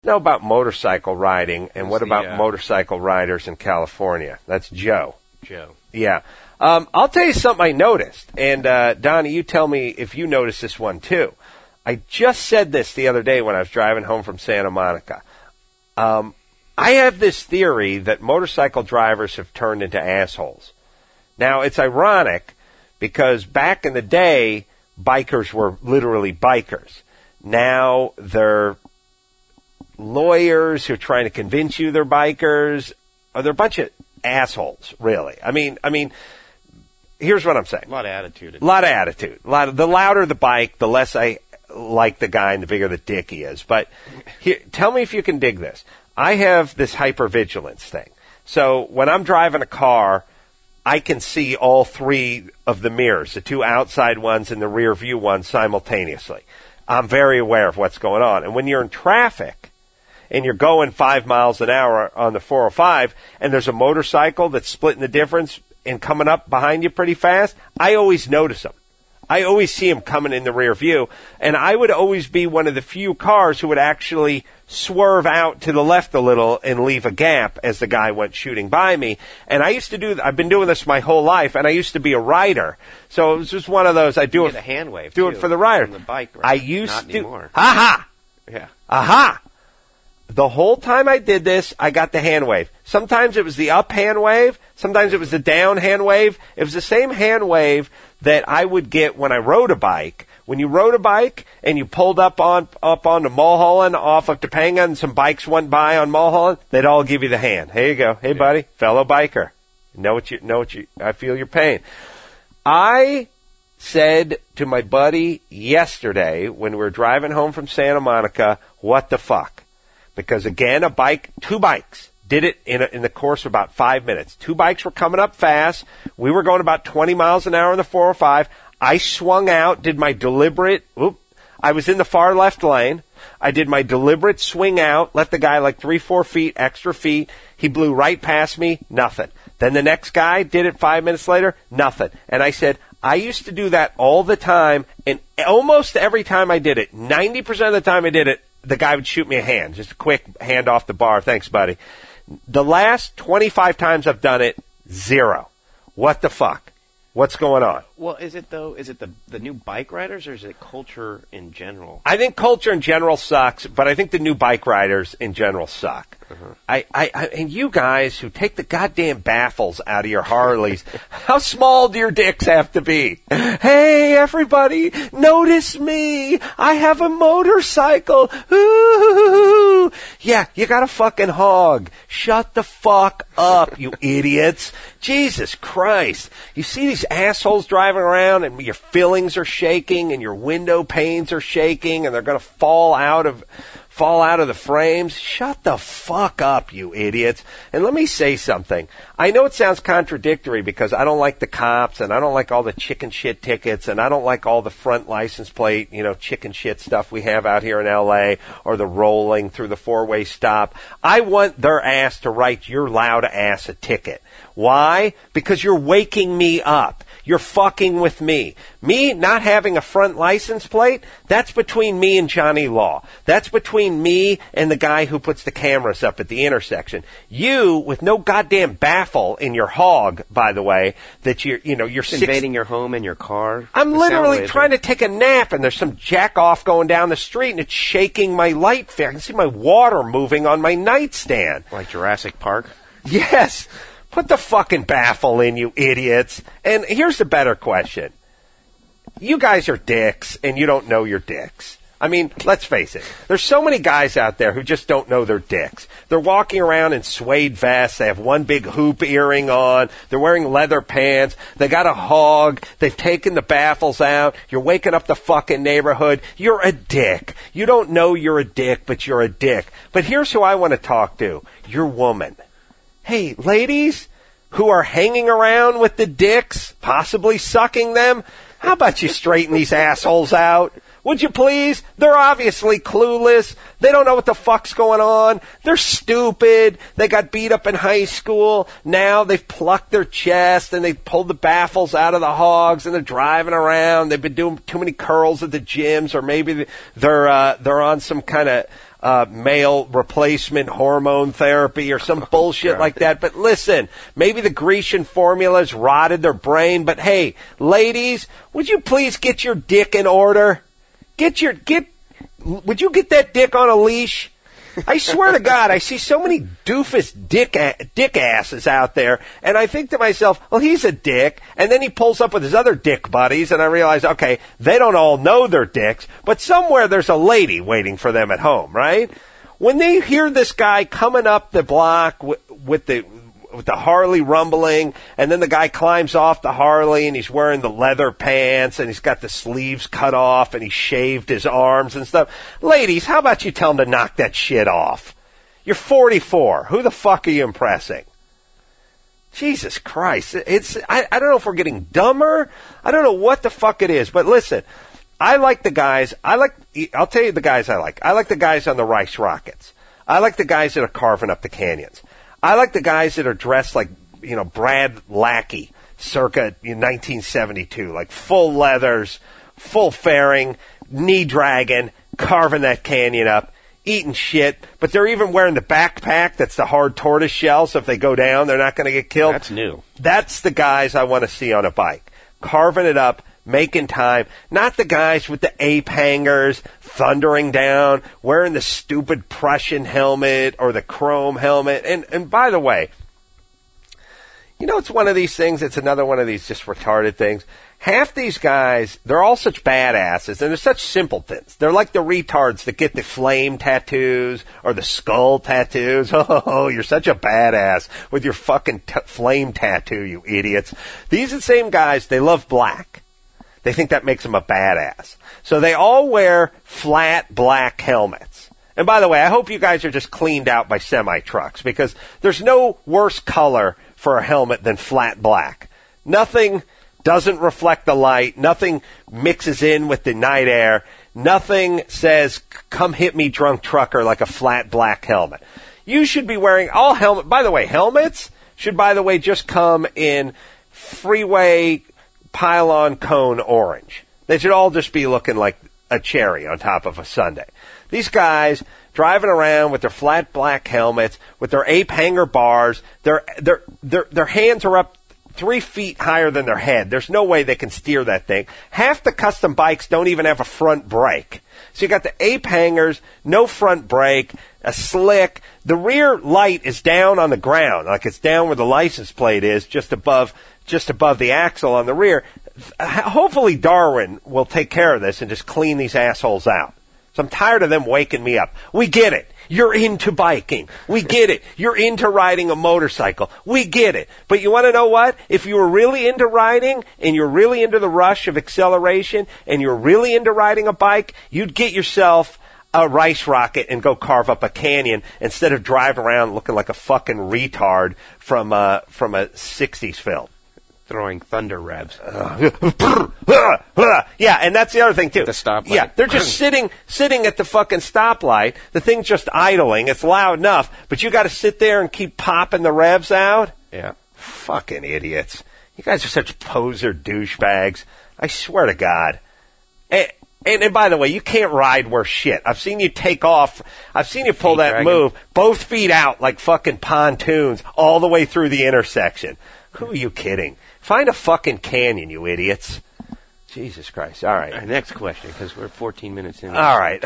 know about motorcycle riding, and what about motorcycle riders in California? That's Joe. Yeah. I'll tell you something I noticed, and Donnie, you tell me if you noticed this one too. I just said this the other day when I was driving home from Santa Monica. I have this theory that motorcycle drivers have turned into assholes. Now, it's ironic because back in the day, bikers were literally bikers. Now they're lawyers who are trying to convince you they're bikers. They're a bunch of assholes, really. I mean, here's what I'm saying. A lot of attitude. The louder the bike, the less I like the guy and the bigger the dick he is. But here, tell me if you can dig this. I have this hypervigilance thing. So when I'm driving a car, I can see all three of the mirrors, the two outside ones and the rear view one simultaneously. I'm very aware of what's going on. And when you're in traffic and you're going 5 miles an hour on the 405 and there's a motorcycle that's splitting the difference and coming up behind you pretty fast, I always notice them. I always see them coming in the rear view. And I would always be one of the few cars who would actually swerve out to the left a little and leave a gap as the guy went shooting by me. And I used to I've been doing this my whole life, and I used to be a rider. So it was just one of those, I do it. The hand wave, do it for the rider. On the bike, right? I used Not to. Anymore. Ha-ha! Yeah. Aha! The whole time I did this, I got the hand wave. Sometimes it was the up hand wave. Sometimes it was the down hand wave. It was the same hand wave that I would get when I rode a bike. When you rode a bike and you pulled up onto Mulholland off of Topanga and some bikes went by on Mulholland, they'd all give you the hand. Here you go. Hey, buddy, fellow biker. I feel your pain. I said to my buddy yesterday when we were driving home from Santa Monica, what the fuck? Because again, two bikes did it in the course of about 5 minutes. Two bikes were coming up fast. We were going about 20 miles an hour on the 405. I swung out, did my deliberate, I was in the far left lane. I did my deliberate swing out, left the guy like 3-4 feet, extra feet. He blew right past me, nothing. Then the next guy did it 5 minutes later, nothing. And I said, I used to do that all the time, and almost every time I did it, 90% of the time I did it, the guy would shoot me a hand, just a quick hand off the bar. Thanks, buddy. The last 25 times I've done it, 0. What the fuck? What's going on? Well, is it the new bike riders, or is it culture in general? I think culture in general sucks, but I think the new bike riders in general suck. And you guys who take the goddamn baffles out of your Harleys, how small do your dicks have to be? Hey, everybody, notice me. I have a motorcycle. Ooh. Yeah, you got a fucking hog. Shut the fuck up, you idiots. Jesus Christ. You see these assholes driving around and your fillings are shaking and your window panes are shaking and they're going to fall out of the frames. Shut the fuck up, you idiots. And let me say something. I know it sounds contradictory because I don't like the cops and I don't like all the chicken shit tickets and I don't like all the front license plate, chicken shit stuff we have out here in L.A. or the rolling through the four-way stop. I want their ass to write your loud ass a ticket. Why? Because you're waking me up. You're fucking with me. Me not having a front license plate, that's between me and Johnny Law. That's between me and the guy who puts the cameras up at the intersection. You, with no goddamn baffle in your hog, by the way, that you're invading your home and your car. I'm literally trying to take a nap and there's some jack off going down the street and it's shaking my light fixture. I can see my water moving on my nightstand. Like Jurassic Park? Yes. Put the fucking baffle in, you idiots. And here's the better question. You guys are dicks, and you don't know you're dicks. I mean, let's face it. There's so many guys out there who just don't know they're dicks. They're walking around in suede vests. They have one big hoop earring on. They're wearing leather pants. They got a hog. They've taken the baffles out. You're waking up the fucking neighborhood. You're a dick. You don't know you're a dick, but you're a dick. But here's who I want to talk to. Your woman. Hey, ladies who are hanging around with the dicks, possibly sucking them, how about you straighten these assholes out? Would you please? They're obviously clueless. They don't know what the fuck's going on. They're stupid. They got beat up in high school. Now they've plucked their chest and they pulled the baffles out of the hogs and they're driving around. They've been doing too many curls at the gyms, or maybe they're on some kind of male replacement hormone therapy or some bullshit like that. But listen, maybe the Grecian formulas rotted their brain. But hey, ladies, would you please get your dick in order? Would you get that dick on a leash? I swear to God, I see so many doofus dick asses out there, and I think to myself, well, he's a dick, and then he pulls up with his other dick buddies, and I realize, okay, they don't all know they're dicks, but somewhere there's a lady waiting for them at home, right? When they hear this guy coming up the block with the Harley rumbling, and then the guy climbs off the Harley, and he's wearing the leather pants, and he's got the sleeves cut off, and he shaved his arms and stuff. Ladies, how about you tell him to knock that shit off? You're 44. Who the fuck are you impressing? Jesus Christ. I don't know if we're getting dumber. I don't know what the fuck it is, but listen, I like the guys. I'll tell you the guys I like. I like the guys on the Rice Rockets. I like the guys that are carving up the canyons. I like the guys that are dressed like, Brad Lackey, circa 1972, like full leathers, full fairing, knee dragging, carving that canyon up, eating shit, but they're even wearing the backpack that's the hard tortoise shell, so if they go down, they're not going to get killed. That's new. That's the guys I want to see on a bike, carving it up, making time, not the guys with the ape hangers, thundering down, wearing the stupid Prussian helmet or the chrome helmet. And by the way, it's one of these things, it's another one of these just retarded things. Half these guys, they're all such badasses, and they're such simpletons. They're like the retards that get the flame tattoos or the skull tattoos. Oh, you're such a badass with your fucking flame tattoo, you idiots. These are the same guys, they love black. They think that makes them a badass. So they all wear flat black helmets. And by the way, I hope you guys are just cleaned out by semi-trucks, because there's no worse color for a helmet than flat black. Nothing doesn't reflect the light. Nothing mixes in with the night air. Nothing says, come hit me, drunk trucker, like a flat black helmet. You should be wearing all helmet. By the way, helmets should, just come in freeway pylon cone orange. They should all just be looking like a cherry on top of a sundae. These guys driving around with their flat black helmets, with their ape hanger bars, their hands are up 3 feet higher than their head. There's no way they can steer that thing. Half the custom bikes don't even have a front brake. So you got the ape hangers, no front brake, a slick. The rear light is down on the ground, like it's down where the license plate is, just above the axle on the rear. Hopefully Darwin will take care of this and just clean these assholes out. So I'm tired of them waking me up. We get it. You're into biking. We get it. You're into riding a motorcycle. We get it. But you want to know what? If you were really into riding and you're really into the rush of acceleration and you're really into riding a bike, you'd get yourself a Rice Rocket and go carve up a canyon instead of drive around looking like a fucking retard from a 60s film. Throwing thunder revs. Yeah, and that's the other thing, too. The stoplight. Yeah, they're just sitting at the fucking stoplight. The thing's just idling. It's loud enough, but you got to sit there and keep popping the revs out? Yeah. Fucking idiots. You guys are such poser douchebags. I swear to God. And by the way, you can't ride worth shit. I've seen you take off. I've seen you pull that move, both feet out like fucking pontoons all the way through the intersection. Who are you kidding? Find a fucking canyon, you idiots. Jesus Christ. All right. Next question, because we're 14 minutes in. All right.